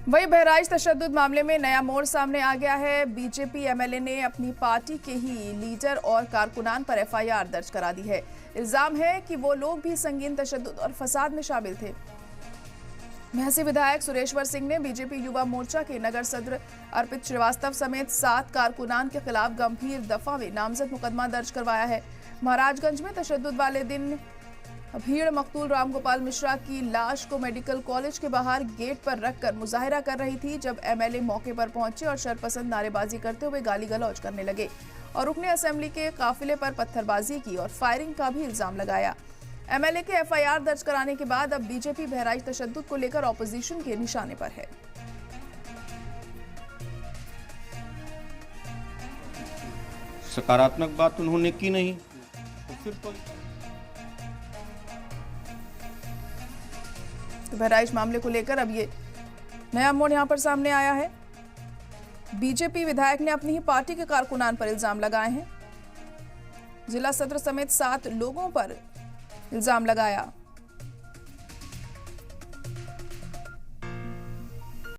वहीं बहराइच तशद्दुद मामले में नया मोड़ सामने आ गया है। बीजेपी एमएलए ने अपनी पार्टी के ही लीडर और कारकुनान पर एफआईआर दर्ज करा दी है। इल्जाम है कि वो लोग भी संगीन तशद्दुद और फसाद में शामिल थे। महसी विधायक सुरेश्वर सिंह ने बीजेपी युवा मोर्चा के नगर सदर अर्पित श्रीवास्तव समेत 7 कारकुनान के खिलाफ गंभीर दफा में नामजद मुकदमा दर्ज करवाया है। महाराजगंज में तशद्दुद वाले दिन भीड़ मकतूल रामगोपाल मिश्रा की लाश को मेडिकल कॉलेज के बाहर गेट पर रखकर मुजाहिरा कर रही थी, जब एमएलए मौके पर पहुंचे और शरपसंद नारेबाजी करते हुए गाली गलौज करने लगे और रुकने असेंबली के काफिले पर पत्थरबाजी की और फायरिंग का भी इल्जाम लगाया। एमएलए के एफआईआर दर्ज कराने के बाद अब बीजेपी बहराइच तशद्दुद को लेकर ऑपोजिशन के निशाने पर है। सकारात्मक बात उन्होंने की नहीं तो फिर तो बहराइच मामले को लेकर अब ये नया मोड़ यहां पर सामने आया है। बीजेपी विधायक ने अपनी ही पार्टी के कारकुनान पर इल्जाम लगाए हैं। जिला सदर समेत 7 लोगों पर इल्जाम लगाया।